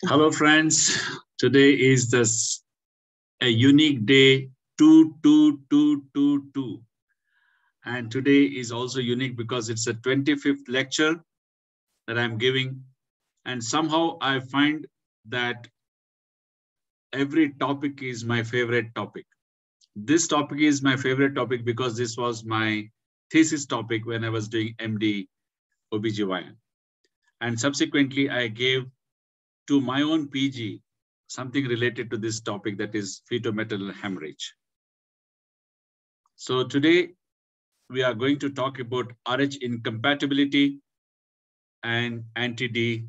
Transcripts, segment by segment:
Hello, friends. Today is a unique day 22222. And today is also unique because it's a 25th lecture that I'm giving. And somehow I find that every topic is my favorite topic. This topic is my favorite topic because this was my thesis topic when I was doing MD OBGYN. And subsequently, I gave to my own PG something related to this topic, that is fetal-maternal hemorrhage. So today we are going to talk about RH incompatibility and anti-D,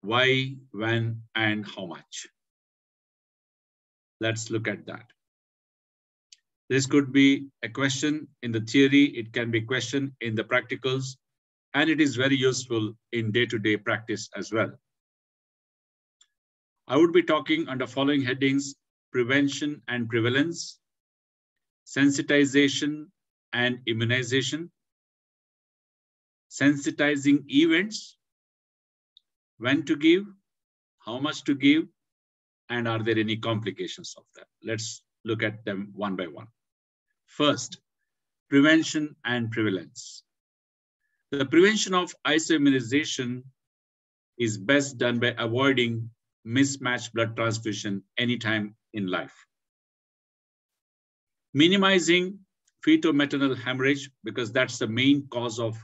why, when, and how much. Let's look at that. This could be a question in the theory, it can be a question in the practicals, and it is very useful in day-to-day practice as well. I would be talking under following headings: prevention and prevalence, sensitization and immunization, sensitizing events, when to give, how much to give, and are there any complications of that? Let's look at them one by one. First, prevention and prevalence. The prevention of isoimmunization is best done by avoiding mismatched blood transfusion anytime in life. Minimizing fetal-maternal hemorrhage, because that's the main cause of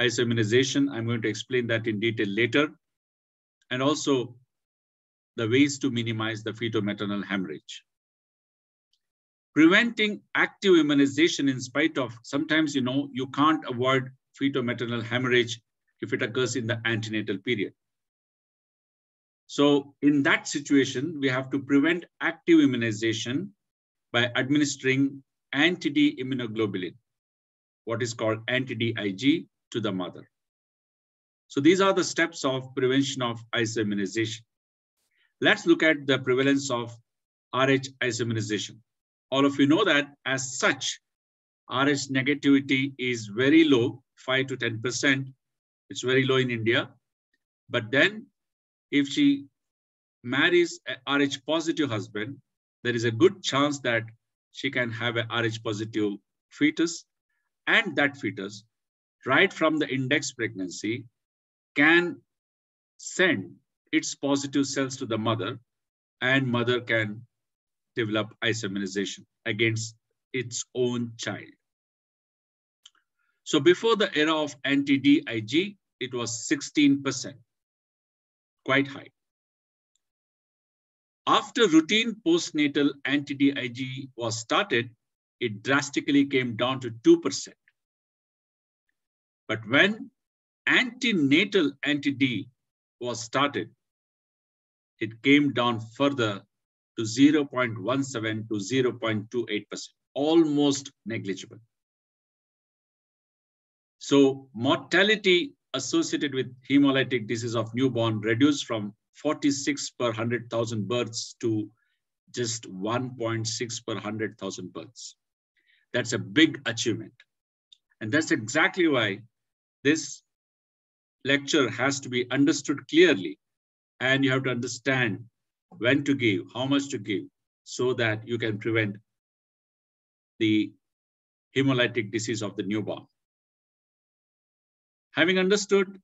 isoimmunization. I'm going to explain that in detail later. And also the ways to minimize the fetal-maternal hemorrhage. Preventing active immunization in spite of, sometimes you can't avoid fetal-maternal hemorrhage if it occurs in the antenatal period. So in that situation, we have to prevent active immunization by administering anti-D immunoglobulin, what is called anti-D-Ig, to the mother. So these are the steps of prevention of isoimmunization. Let's look at the prevalence of RH isoimmunization. All of you know that as such, RH negativity is very low, 5 to 10%. It's very low in India. But then if she marries a RH positive husband, there is a good chance that she can have a RH positive fetus, and that fetus, right from the index pregnancy, can send its positive cells to the mother, and mother can develop isoimmunization against its own child. So before the era of anti-D-Ig, it was 16%, quite high. After routine postnatal anti-D-Ig was started, it drastically came down to 2%. But when antenatal anti-D was started, it came down further to 0.17 to 0.28%, almost negligible. So mortality associated with hemolytic disease of newborn reduced from 46 per 100,000 births to just 1.6 per 100,000 births. That's a big achievement. And that's exactly why this lecture has to be understood clearly. And you have to understand when to give, how much to give, so that you can prevent the hemolytic disease of the newborn. Having understood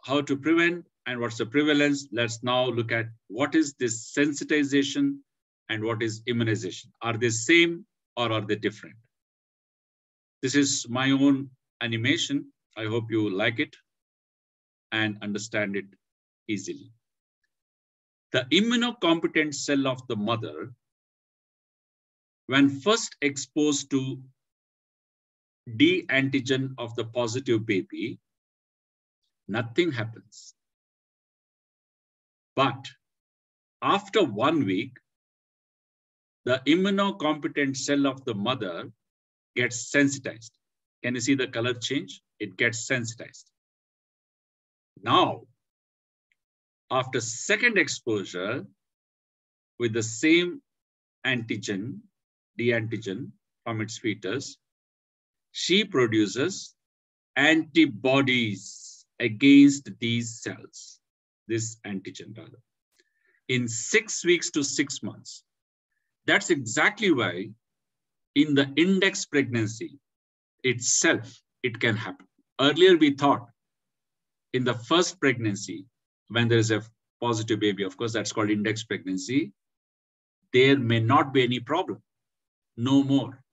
how to prevent and what's the prevalence, let's now look at what is this sensitization and what is immunization. Are they same or are they different? This is my own animation. I hope you like it and understand it easily. The immunocompetent cell of the mother, when first exposed to D antigen of the positive baby, nothing happens. But after 1 week, the immunocompetent cell of the mother gets sensitized. Can you see the color change? It gets sensitized. Now, after second exposure with the same antigen, D antigen from its fetus, she produces antibodies against these cells, this antigen rather. in 6 weeks to 6 months. That's exactly why in the index pregnancy itself, it can happen. Earlier, we thought in the first pregnancy, when there is a positive baby, of course, that's called index pregnancy, there may not be any problem, no more.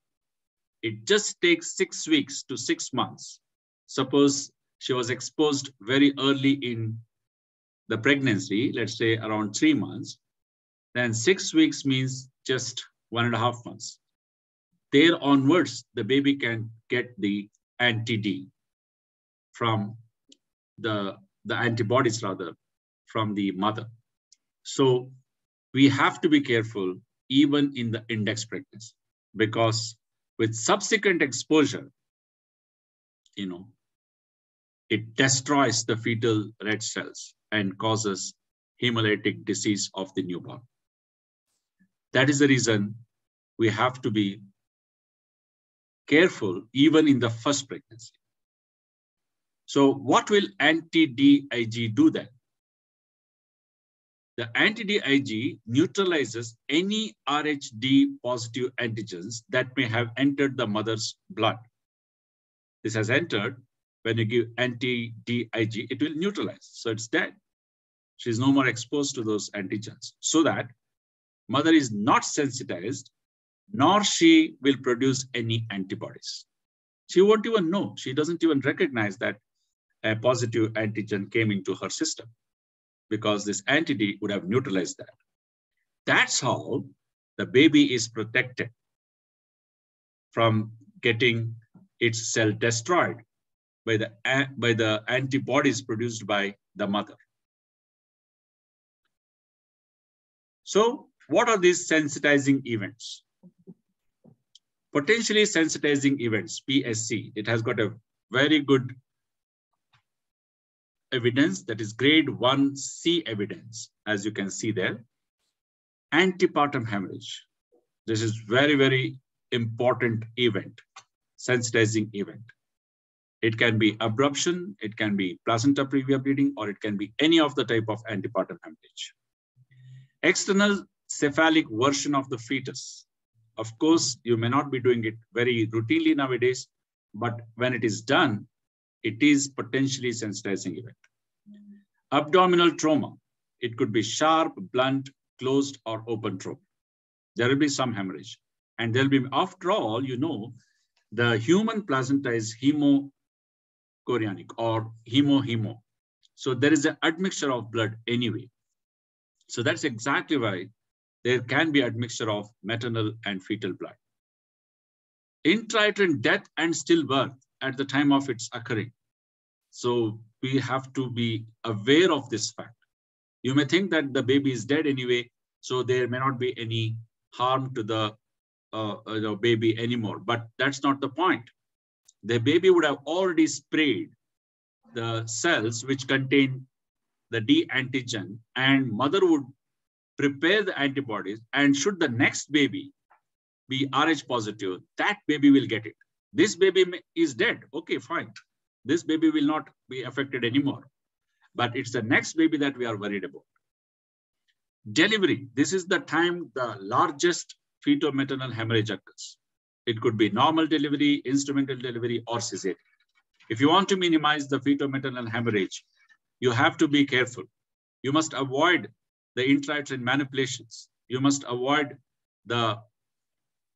It just takes 6 weeks to 6 months. Suppose she was exposed very early in the pregnancy, let's say around 3 months, then 6 weeks means just 1.5 months. There onwards, the baby can get the anti-D from the antibodies rather from the mother. So we have to be careful even in the index pregnancy, because with subsequent exposure, it destroys the fetal red cells and causes hemolytic disease of the newborn. That is the reason we have to be careful even in the first pregnancy. So what will anti-DIG do then? The anti-DIG neutralizes any Rhd positive antigens that may have entered the mother's blood. This has entered. When you give anti-DIG, it will neutralize. So it's dead. She's no more exposed to those antigens, so that mother is not sensitized, nor she will produce any antibodies. She won't even know. She doesn't even recognize that a positive antigen came into her system, because this anti-D would have neutralized that. That's how the baby is protected from getting its cell destroyed by the antibodies produced by the mother. So what are these sensitizing events? Potentially sensitizing events, PSC, it has got a very good evidence, that is grade 1C evidence, as you can see there. Antepartum hemorrhage. This is very, very important event, sensitizing event. It can be abruption, it can be placenta previa bleeding, or it can be any of the type of antepartum hemorrhage. External cephalic version of the fetus. Of course, you may not be doing it very routinely nowadays, but when it is done, it is potentially sensitizing event. Abdominal trauma. It could be sharp, blunt, closed, or open trauma. There will be some hemorrhage. And there'll be, after all, the human placenta is hemochorionic or hemo-hemo. So there is an admixture of blood anyway. So that's exactly why there can be admixture of maternal and fetal blood. Intrauterine death and stillbirth at the time of its occurring. So we have to be aware of this fact. You may think that the baby is dead anyway, so there may not be any harm to the baby anymore, but that's not the point. The baby would have already sprayed the cells which contain the D antigen, and mother would prepare the antibodies, and should the next baby be Rh positive, that baby will get it. This baby is dead, okay, fine. This baby will not be affected anymore, but it's the next baby that we are worried about. Delivery, this is the time the largest fetal-maternal hemorrhage occurs. It could be normal delivery, instrumental delivery, or cesarean. If you want to minimize the fetal-maternal hemorrhage, you have to be careful. You must avoid the intrauterine manipulations. You must avoid the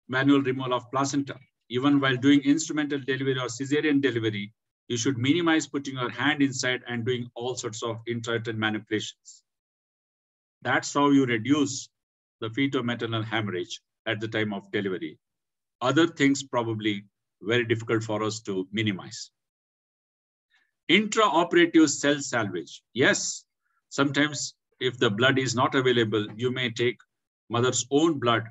manual removal of placenta. Even while doing instrumental delivery or cesarean delivery, you should minimize putting your hand inside and doing all sorts of intrauterine manipulations. That's how you reduce the fetal-maternal hemorrhage at the time of delivery. Other things probably very difficult for us to minimize. Intraoperative cell salvage. Yes, sometimes if the blood is not available, you may take mother's own blood,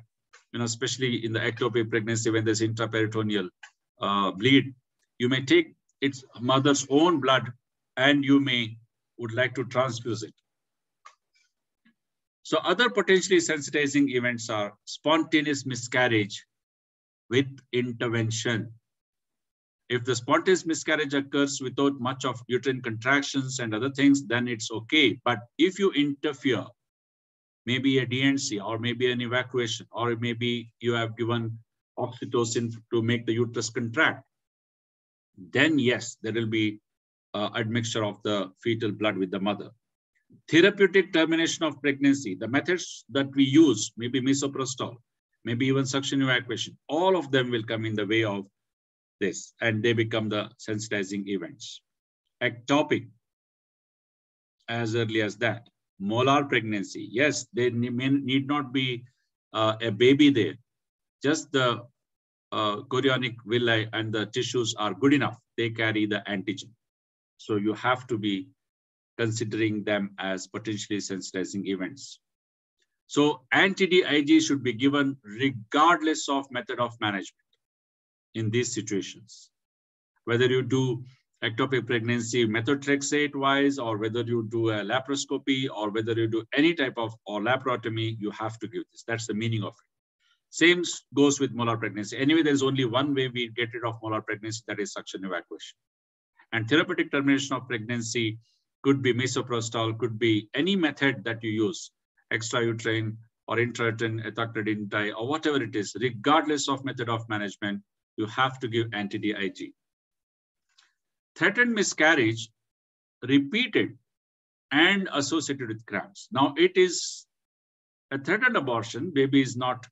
especially in the ectopic pregnancy when there's intraperitoneal bleed. You may take its mother's own blood and you would like to transfuse it. So other potentially sensitizing events are spontaneous miscarriage with intervention. If the spontaneous miscarriage occurs without much of uterine contractions and other things, then it's okay. But if you interfere maybe a DNC, or maybe an evacuation, or maybe you have given oxytocin to make the uterus contract, then yes, there will be admixture of the fetal blood with the mother. Therapeutic termination of pregnancy, the methods that we use, maybe misoprostol, maybe even suction evacuation, all of them will come in the way of this, and they become the sensitizing events. Ectopic, as early as that. Molar pregnancy, yes, there need not be a baby there. Just the chorionic villi and the tissues are good enough. They carry the antigen. So you have to be considering them as potentially sensitizing events. So anti-DIG should be given regardless of method of management in these situations. Whether you do ectopic pregnancy methotrexate wise, or whether you do a laparoscopy, or whether you do any type of or laparotomy, you have to give this. That's the meaning of it. Same goes with molar pregnancy. Anyway, there's only one way we get rid of molar pregnancy, that is suction evacuation. And therapeutic termination of pregnancy could be misoprostol, could be any method that you use, extrauterine or intrauterine ethacrotidine, or whatever it is, regardless of method of management, you have to give anti-DIG. Threatened miscarriage, repeated and associated with cramps. Now it is a threatened abortion, baby is not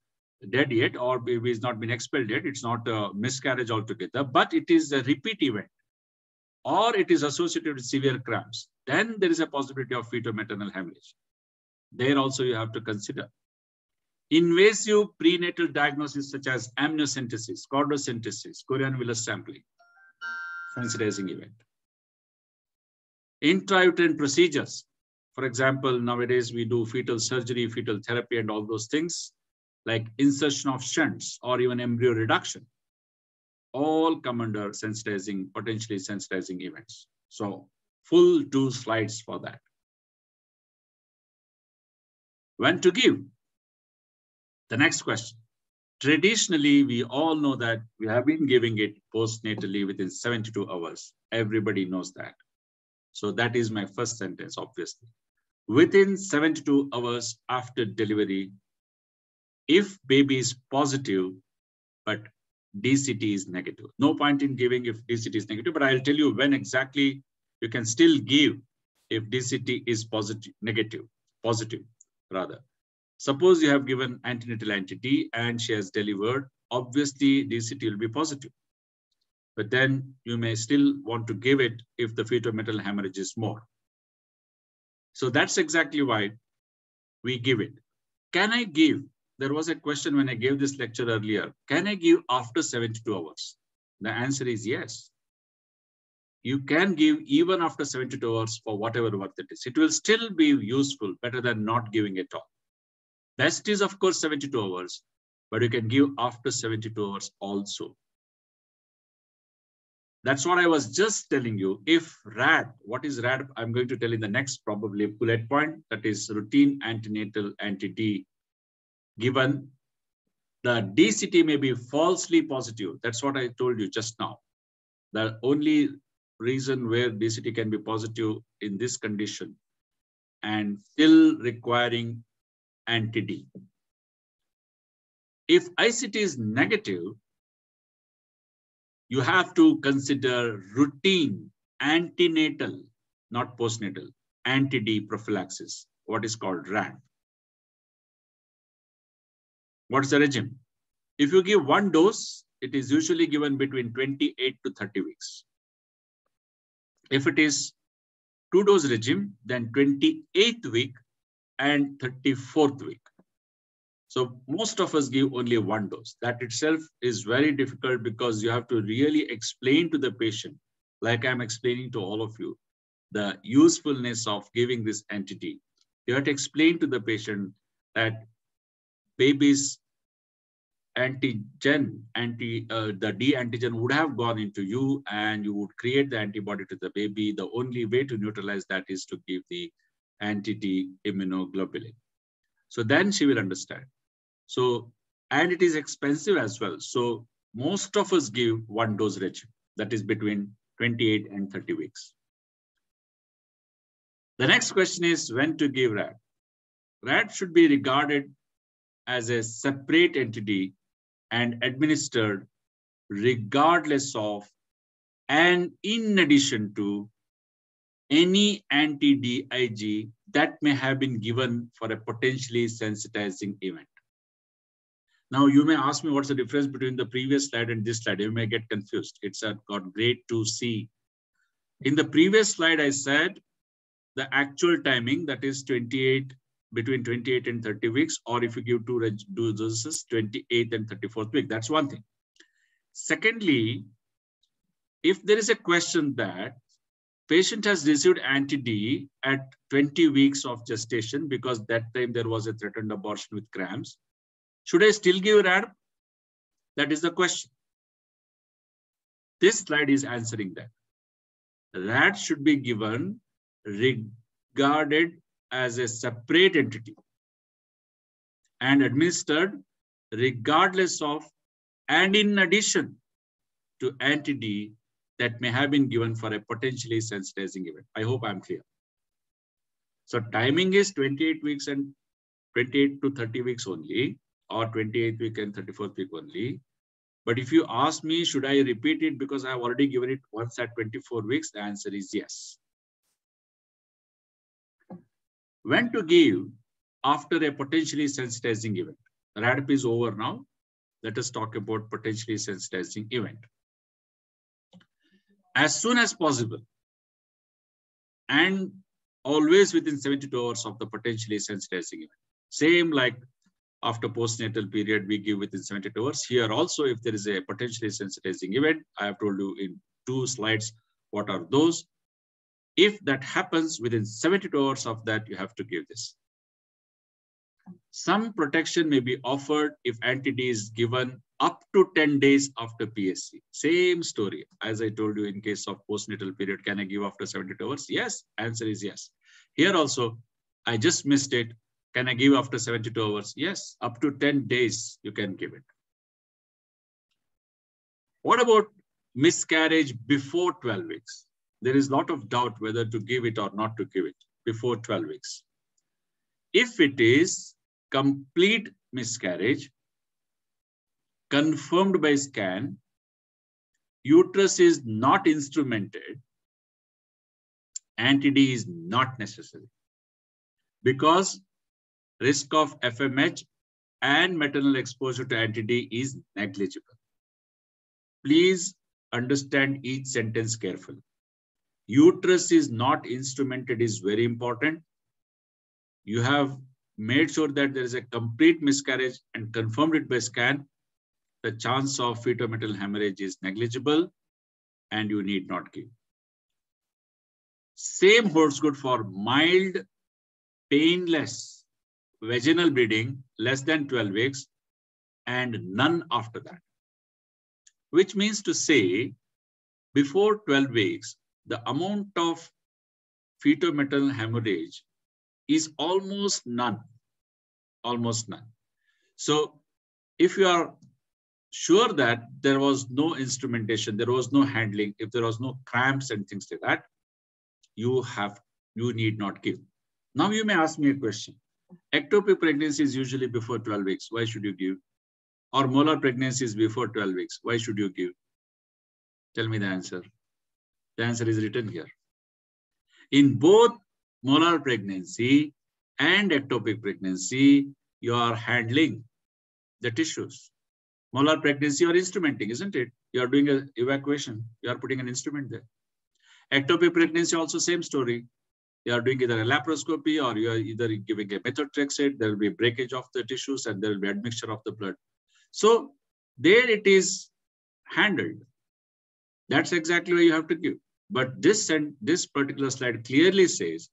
dead yet, or baby has not been expelled yet, it's not a miscarriage altogether, but it is a repeat event, or it is associated with severe cramps. Then there is a possibility of fetal-maternal hemorrhage. There also you have to consider. Invasive prenatal diagnosis such as amniocentesis, chordocentesis, chorion villus sampling, sensitizing event. Intrauterine procedures. For example, nowadays we do fetal surgery, fetal therapy, and all those things, like insertion of shunts or even embryo reduction, all come under sensitizing, potentially sensitizing events. So full 2 slides for that. When to give? The next question. Traditionally, we all know that we have been giving it postnatally within 72 hours. Everybody knows that. So that is my first sentence, obviously. Within 72 hours after delivery, if baby is positive, but DCT is negative. No point in giving if DCT is negative, but I'll tell you when exactly you can still give if DCT is positive. Suppose you have given antenatal anti-D and she has delivered, obviously DCT will be positive. But then you may still want to give it if the fetal-maternal hemorrhage is more. So that's exactly why we give it. Can I give? There was a question when I gave this lecture earlier. Can I give after 72 hours? The answer is yes. You can give even after 72 hours for whatever work it is. It will still be useful, better than not giving at all. Best is, of course, 72 hours, but you can give after 72 hours also. That's what I was just telling you. If RAD, what is RAD? I'm going to tell in the next probably bullet point, that is routine antenatal anti-D given. The DCT may be falsely positive. That's what I told you just now. The only reason where DCT can be positive in this condition and still requiring anti-D. If ICT is negative, you have to consider routine antenatal, not postnatal, anti-D prophylaxis, what is called RAD. What's the regime? If you give 1 dose, it is usually given between 28 to 30 weeks. If it is 2-dose regime, then 28th week and 34th week. So most of us give only 1 dose. That itself is very difficult because you have to really explain to the patient, like I'm explaining to all of you, the usefulness of giving this anti-D. You have to explain to the patient that baby's antigen, the D antigen would have gone into you and you would create the antibody to the baby. The only way to neutralize that is to give the anti-D immunoglobulin. So then she will understand. So, and it is expensive as well. So most of us give 1-dose regime, that is between 28 and 30 weeks. The next question is when to give RAD. RAD should be regarded as a separate entity and administered regardless of and in addition to any anti-DIG that may have been given for a potentially sensitizing event. Now, you may ask me what's the difference between the previous slide and this slide. You may get confused. It's got great to see. In the previous slide, I said the actual timing, that is between 28 and 30 weeks, or if you give two doses, 28th and 34th week. That's one thing. Secondly, if there is a question that patient has received anti-D at 20 weeks of gestation because that time there was a threatened abortion with cramps, should I still give RAD? That is the question. This slide is answering that. RAD should be given regarded as a separate entity and administered regardless of and in addition to anti-D that may have been given for a potentially sensitizing event. I hope I'm clear. So timing is 28 weeks and 28 to 30 weeks only, or 28th week and 34th week only. But if you ask me, should I repeat it because I have already given it once at 24 weeks? The answer is yes. When to give after a potentially sensitizing event? RADP is over now. Let us talk about potentially sensitizing event. As soon as possible and always within 72 hours of the potentially sensitizing event. Same like after postnatal period, we give within 72 hours. Here also, if there is a potentially sensitizing event, I have told you in 2 slides what are those. If that happens within 72 hours of that, you have to give this. Some protection may be offered if anti-D is given up to 10 days after PSC. Same story. As I told you in case of postnatal period, can I give after 72 hours? Yes, answer is yes. Here also, I just missed it. Can I give after 72 hours? Yes, up to 10 days you can give it. What about miscarriage before 12 weeks? There is a lot of doubt whether to give it or not to give it before 12 weeks. If it is complete miscarriage, confirmed by scan, uterus is not instrumented, anti-D is not necessary because risk of FMH and maternal exposure to anti-D is negligible. Please understand each sentence carefully. Uterus is not instrumented is very important. You have made sure that there is a complete miscarriage and confirmed it by scan. The chance of fetal-maternal hemorrhage is negligible and you need not give. Same holds good for mild, painless vaginal bleeding less than 12 weeks and none after that. Which means to say, before 12 weeks, the amount of fetal-maternal hemorrhage is almost none. Almost none. So if you are sure that there was no instrumentation, there was no handling, if there was no cramps and things like that, you need not give. Now you may ask me a question. Ectopic pregnancy is usually before 12 weeks. Why should you give? Or molar pregnancy is before 12 weeks. Why should you give? Tell me the answer. The answer is written here. In both molar pregnancy and ectopic pregnancy, you are handling the tissues. Molar pregnancy, you are instrumenting, isn't it? You are doing an evacuation. You are putting an instrument there. Ectopic pregnancy, also same story. You are doing either a laparoscopy or you are either giving a methotrexate. There will be breakage of the tissues and there will be admixture of the blood. So there it is handled. That's exactly why you have to give. But this particular slide clearly says,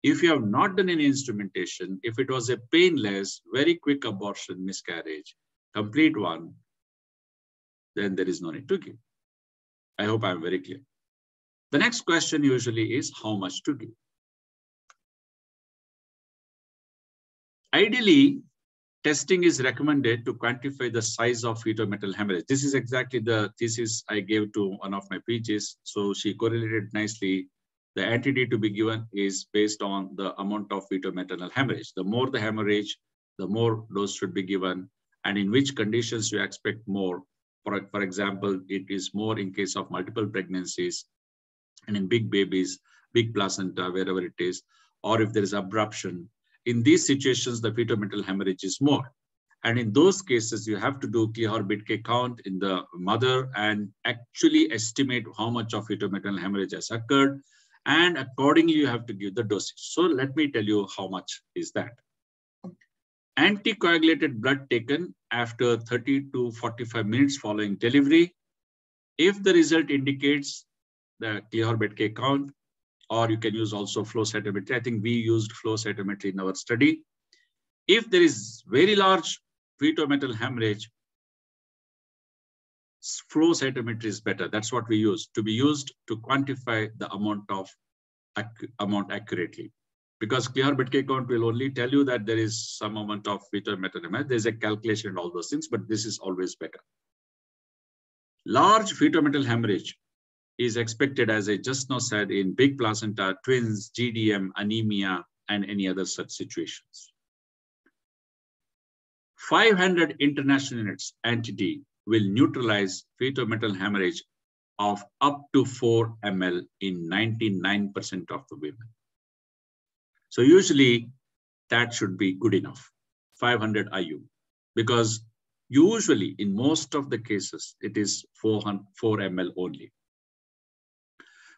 if you have not done any instrumentation, if it was a painless, very quick abortion, miscarriage, complete one, then there is no need to give. I hope I'm very clear. The next question usually is how much to give. Ideally, testing is recommended to quantify the size of fetal-maternal hemorrhage. This is exactly the thesis I gave to one of my PGs. So she correlated nicely The NTD to be given is based on the amount of fetal-maternal hemorrhage. The more the hemorrhage, the more dose should be given, and in which conditions you expect more. For example, it is more in case of multiple pregnancies and in big babies, big placenta, wherever it is, or if there is abruption. In these situations, the fetal-maternal hemorrhage is more. And in those cases, you have to do Klein-Bit count in the mother and actually estimate how much of fetal-maternal hemorrhage has occurred. And accordingly, you have to give the dosage. So let me tell you how much is that. Anticoagulated blood taken after 30 to 45 minutes following delivery. If the result indicates the Klein-Bit count, or you can use also flow cytometry. I think we used flow cytometry in our study. If there is very large fetal-maternal hemorrhage, flow cytometry is better. That's what we use, to be used to quantify the amount accurately. Because Klein-Bit count will only tell you that there is some amount of fetal-maternal hemorrhage. There's a calculation and all those things, but this is always better. Large fetal-maternal hemorrhage is expected, as I just now said, in big placenta, twins, GDM, anemia, and any other such situations. 500 international units NTD will neutralize fetal-maternal hemorrhage of up to 4 ml in 99% of the women. So usually that should be good enough, 500 IU, because usually in most of the cases, it is 4 ml only.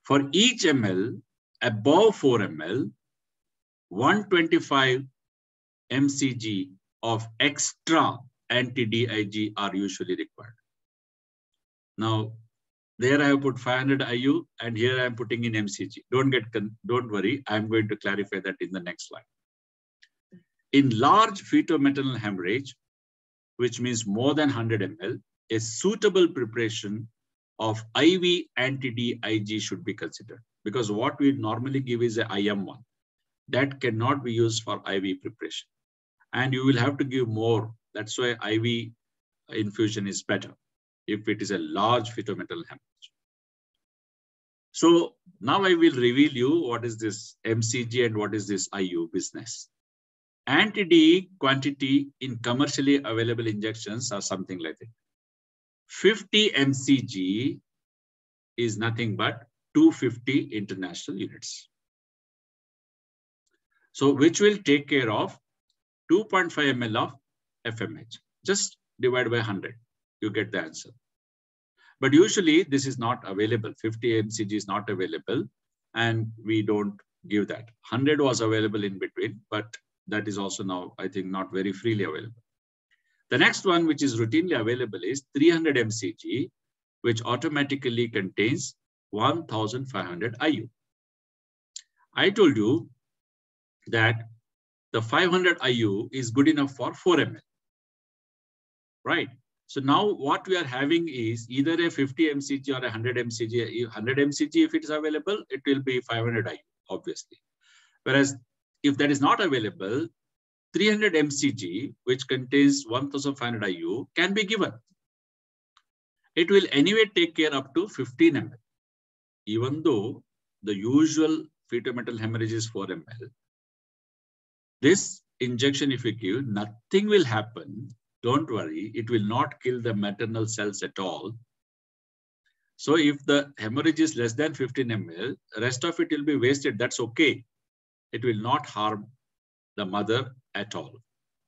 For each ml above 4 ml, 125 mcg of extra anti-DIG are usually required. Now, there I have put 500 IU, and here I am putting in mcg. Don't worry, I am going to clarify that in the next slide. In large fetal-maternal hemorrhage, which means more than 100 ml, a suitable preparation of IV anti-DIG should be considered, because what we normally give is a IM1. That cannot be used for IV preparation. And you will have to give more. That's why IV infusion is better if it is a large fetal-maternal hemorrhage. So now I will reveal you what is this MCG and what is this IU business. Anti-D quantity in commercially available injections are something like that. 50 mcg is nothing but 250 international units. So which will take care of 2.5 ml of FMH. Just divide by 100, you get the answer. But usually this is not available. 50 mcg is not available, and we don't give that. 100 was available in between, but that is also now, I think, not very freely available. The next one, which is routinely available, is 300 mcg, which automatically contains 1,500 IU. I told you that the 500 IU is good enough for 4 ml, right? So now what we are having is either a 50 mcg or a 100 mcg. 100 mcg, if it is available, it will be 500 IU, obviously. Whereas if that is not available, 300 mcg, which contains 1,500 IU, can be given. It will anyway take care up to 15 ml. Even though the usual fetal-maternal hemorrhage is 4 ml, this injection, if you give, nothing will happen. Don't worry, it will not kill the maternal cells at all. So if the hemorrhage is less than 15 ml, rest of it will be wasted. That's okay. It will not harm the mother at all.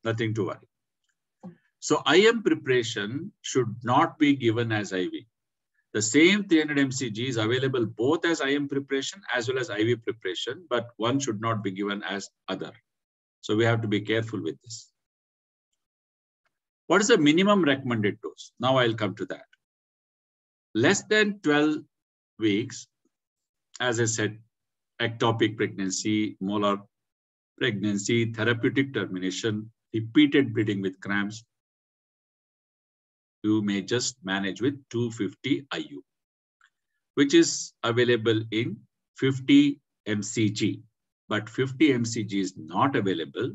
Nothing to worry. So IM preparation should not be given as IV. The same 300 mcg is available both as IM preparation as well as IV preparation, but one should not be given as other. So we have to be careful with this. What is the minimum recommended dose? Now I'll come to that. Less than 12 weeks, as I said, ectopic pregnancy, molar pregnancy, therapeutic termination, repeated bleeding with cramps, you may just manage with 250 IU, which is available in 50 mcg, but 50 mcg is not available.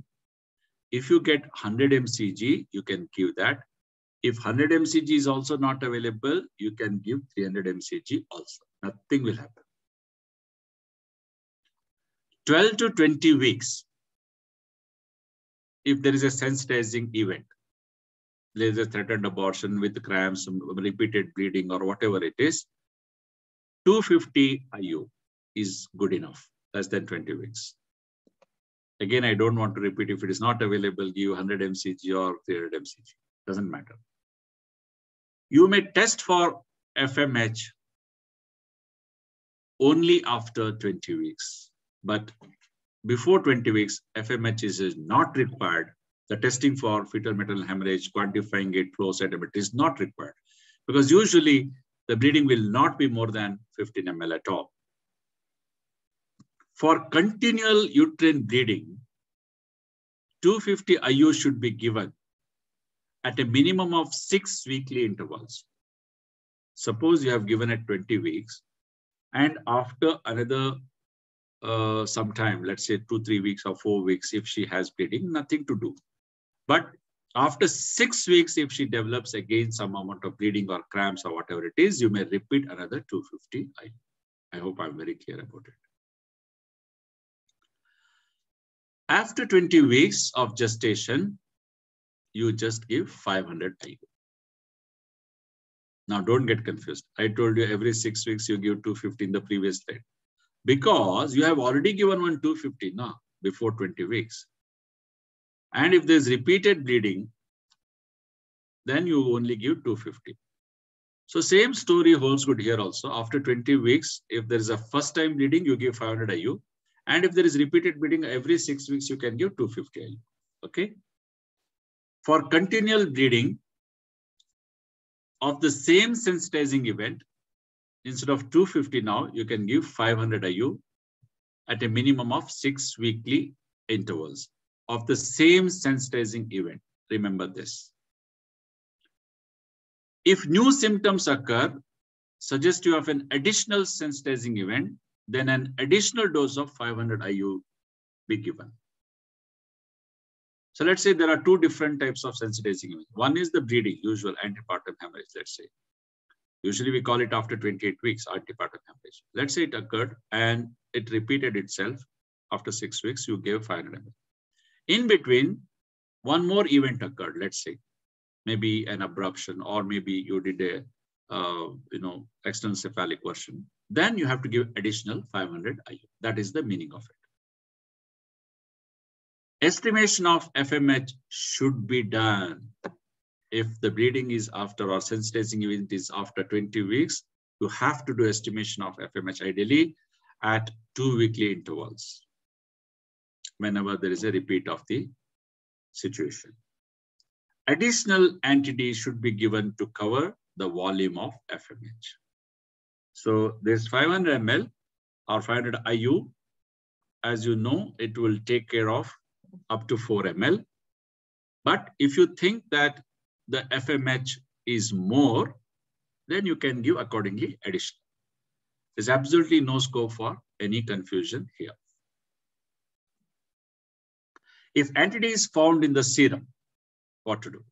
If you get 100 mcg, you can give that. If 100 mcg is also not available, you can give 300 mcg also. Nothing will happen. 12 to 20 weeks, if there is a sensitizing event, there is a threatened abortion with cramps, repeated bleeding, or whatever it is, 250 IU is good enough, less than 20 weeks. Again, I don't want to repeat. If it is not available, give 100 mcg or 300 mcg. Doesn't matter. You may test for FMH only after 20 weeks. But before 20 weeks, FMH is not required. The testing for fetal maternal hemorrhage, quantifying it, flow cytometry is not required. Because usually the bleeding will not be more than 15 ml at all. For continual uterine bleeding, 250 IU should be given at a minimum of 6 weekly intervals. Suppose you have given at 20 weeks, and after another sometime, let's say 2-3 weeks or 4 weeks, if she has bleeding, nothing to do. But after 6 weeks, if she develops again some amount of bleeding or cramps or whatever it is, you may repeat another 250 IU. I hope I'm very clear about it. After 20 weeks of gestation, you just give 500 IU. Now, don't get confused. I told you every 6 weeks you give 250 in the previous slide. Because you have already given one 250 now, before 20 weeks. And if there's repeated bleeding, then you only give 250. So same story holds good here also. After 20 weeks, if there is a first time bleeding, you give 500 IU. And if there is repeated bleeding every 6 weeks, you can give 250 IU. Okay. For continual bleeding of the same sensitizing event, instead of 250 now, you can give 500 IU at a minimum of 6 weekly intervals of the same sensitizing event. Remember this. If new symptoms occur, suggestive of an additional sensitizing event, then an additional dose of 500 IU be given. So let's say there are 2 different types of sensitizing events. One is the bleeding, usual antepartum hemorrhage, let's say. Usually we call it after 28 weeks, antepartum hemorrhage. Let's say it occurred and it repeated itself. After 6 weeks, you gave 500 ml. In between, one more event occurred, let's say. Maybe an abruption, or maybe you did a external cephalic version. Then you have to give additional 500 IU. That is the meaning of it. Estimation of FMH should be done. If the bleeding is after, or sensitizing event is after 20 weeks, you have to do estimation of FMH ideally at 2 weekly intervals whenever there is a repeat of the situation. Additional anti-D should be given to cover the volume of FMH. So this 500 ml or 500 IU, as you know, it will take care of up to 4 ml. But if you think that the FMH is more, then you can give accordingly additional. There's absolutely no scope for any confusion here. If anti-D is found in the serum, what to do?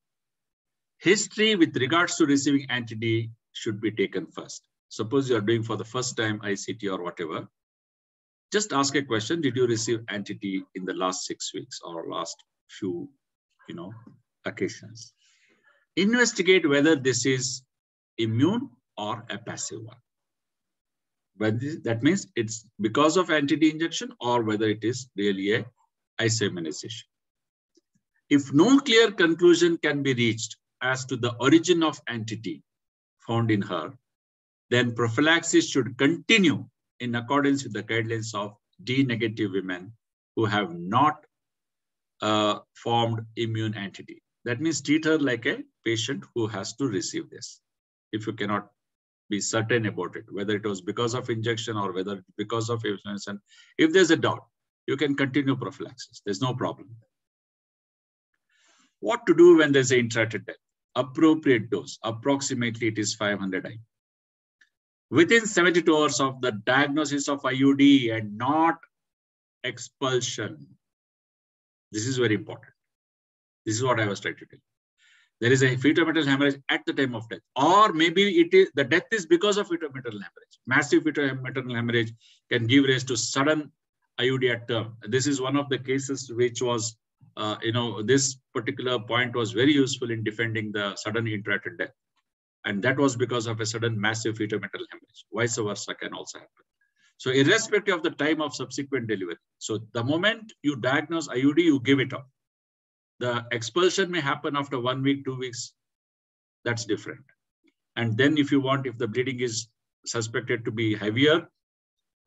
History with regards to receiving anti-D should be taken first. Suppose you are doing for the first time ICT or whatever, just ask a question. Did you receive anti-D in the last 6 weeks or last few, occasions? Investigate whether this is immune or a passive one. Whether that means it's because of anti-D injection or whether it is really a isoimmunization. If no clear conclusion can be reached as to the origin of anti-D found in her, then prophylaxis should continue in accordance with the guidelines of D-negative women who have not formed immune anti-D. That means treat her like a patient who has to receive this. If you cannot be certain about it, whether it was because of injection or whether because of inflammation, if there's a doubt, you can continue prophylaxis. There's no problem. What to do when there's an intracted death? Appropriate dose. Approximately it is 500 IU. Within 72 hours of the diagnosis of IUD and not expulsion. This is very important. This is what I was trying to tell you. There is a fetal maternal hemorrhage at the time of death, or maybe it is the death is because of fetal maternal hemorrhage. Massive fetal maternal hemorrhage can give rise to sudden IUD at term. This is one of the cases which was, this particular point was very useful in defending the sudden intrauterine death. And that was because of a sudden massive fetal metal hemorrhage. Vice versa can also happen. So irrespective of the time of subsequent delivery. So the moment you diagnose IUD, you give it up. The expulsion may happen after 1 week, 2 weeks. That's different. And then if you want, if the bleeding is suspected to be heavier,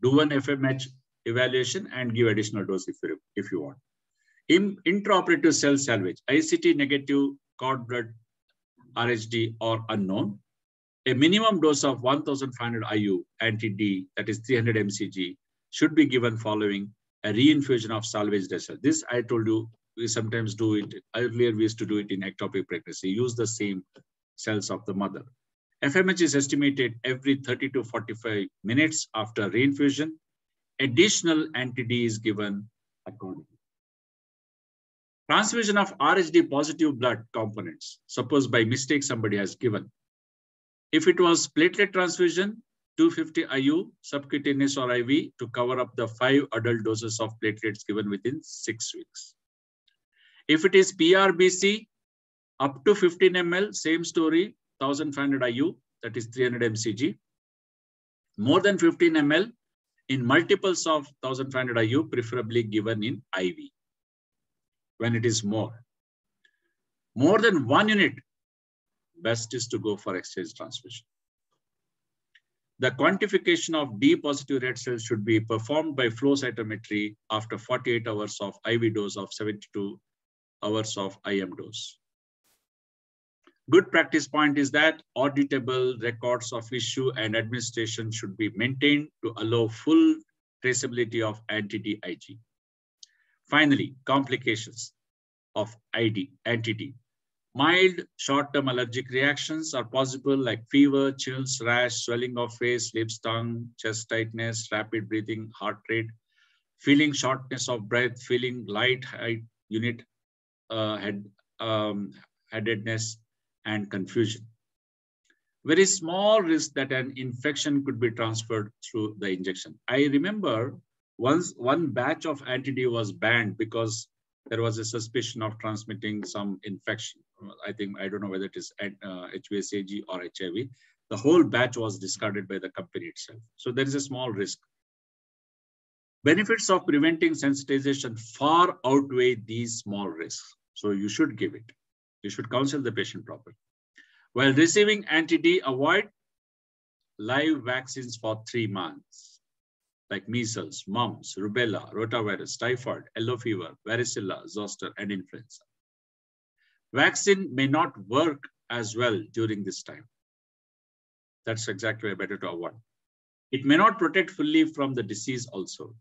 do an FMH evaluation and give additional dose if you want. Intraoperative cell salvage, ICT negative cord blood RHD or unknown. A minimum dose of 1,500 IU anti-D, that is 300 mcg, should be given following a reinfusion of salvaged cells. This I told you, we sometimes do it. Earlier, we used to do it in ectopic pregnancy, use the same cells of the mother. FMH is estimated every 30 to 45 minutes after reinfusion. Additional anti-D is given accordingly. Transfusion of RHD positive blood components, suppose by mistake somebody has given. If it was platelet transfusion, 250 IU, subcutaneous or IV to cover up the 5 adult doses of platelets given within 6 weeks. If it is PRBC, up to 15 ml, same story, 1,500 IU, that is 300 mcg. More than 15 ml in multiples of 1,500 IU, preferably given in IV. When it is more than 1 unit, best is to go for exchange transfusion. The quantification of D positive red cells should be performed by flow cytometry after 48 hours of IV dose of 72 hours of IM dose. Good practice point is that auditable records of issue and administration should be maintained to allow full traceability of anti-D IG. Finally, complications of anti-D. Mild short-term allergic reactions are possible like fever, chills, rash, swelling of face, lips, tongue, chest tightness, rapid breathing, heart rate, feeling shortness of breath, feeling light unit headedness, and confusion. Very small risk that an infection could be transferred through the injection. I remember once one batch of anti-D was banned because there was a suspicion of transmitting some infection. I don't know whether it is HVSAG or HIV. The whole batch was discarded by the company itself. So there is a small risk. Benefits of preventing sensitization far outweigh these small risks. So you should give it. You should counsel the patient properly. While receiving anti-D, avoid live vaccines for 3 months, like measles, mumps, rubella, rotavirus, typhoid, yellow fever, varicella, zoster, and influenza. Vaccine may not work as well during this time. That's exactly better to avoid. It may not protect fully from the disease also.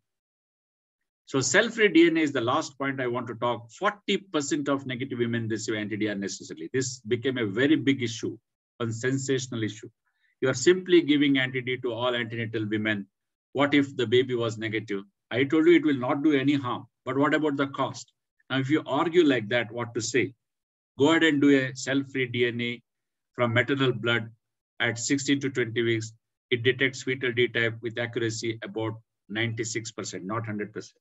So cell-free DNA is the last point I want to talk. 40% of negative women receive anti-D unnecessarily. This became a very big issue, a sensational issue. You are simply giving anti-D to all antenatal women. What if the baby was negative? I told you it will not do any harm, but what about the cost? Now, if you argue like that, what to say? Go ahead and do a cell-free DNA from maternal blood at 16 to 20 weeks. It detects fetal D type with accuracy about 96%, not 100%.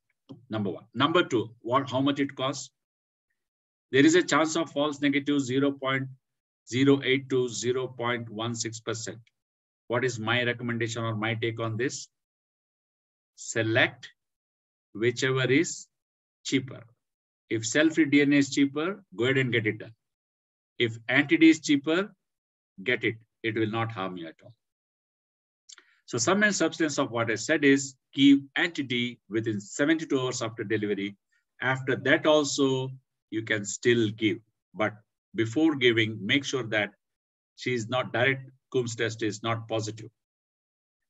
Number one. Number two, how much it costs? There is a chance of false negative 0.08 to 0.16%. What is my recommendation or my take on this? Select whichever is cheaper. If cell-free DNA is cheaper, go ahead and get it done. If anti-D is cheaper, get it. It will not harm you at all. So sum and substance of what I said is give anti-D within 72 hours after delivery. After that also, you can still give. But before giving, make sure that she is not direct Coombs test is not positive.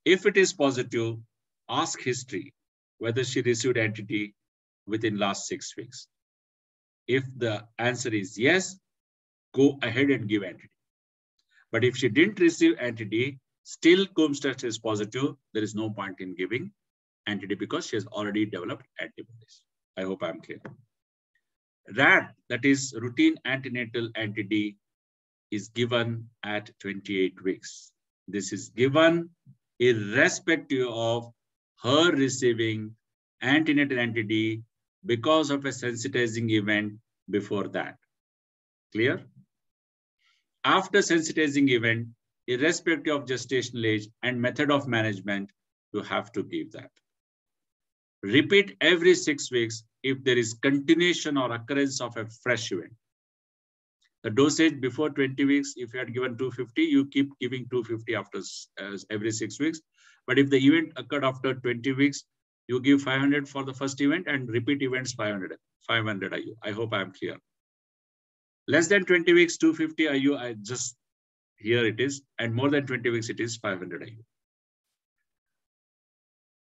If it is positive, ask history whether she received anti-D within last 6 weeks. If the answer is yes, go ahead and give anti-D. But if she didn't receive anti-D, still Coombs test is positive, there is no point in giving anti-D because she has already developed antibodies. I hope I'm clear. RAD, that is routine antenatal anti-D, is given at 28 weeks. This is given irrespective of her receiving antenatal anti-D because of a sensitizing event before that. Clear? After sensitizing event, irrespective of gestational age and method of management, you have to give that. Repeat every 6 weeks if there is continuation or occurrence of a fresh event. The dosage before 20 weeks, if you had given 250, you keep giving 250 after every 6 weeks. But if the event occurred after 20 weeks, you give 500 for the first event and repeat events 500 IU. I hope I am clear. Less than 20 weeks, 250 IU, here it is. And more than 20 weeks, it is 500 IU.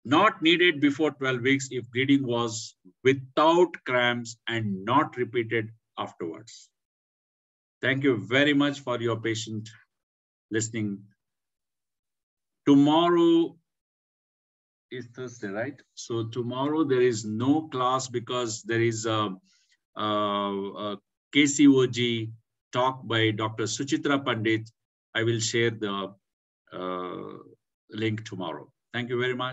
Not needed before 12 weeks if bleeding was without cramps and not repeated afterwards. Thank you very much for your patient listening. Tomorrow is Thursday, right? So tomorrow there is no class because there is a KCOG talk by Dr. Suchitra Pandit. I will share the link tomorrow. Thank you very much.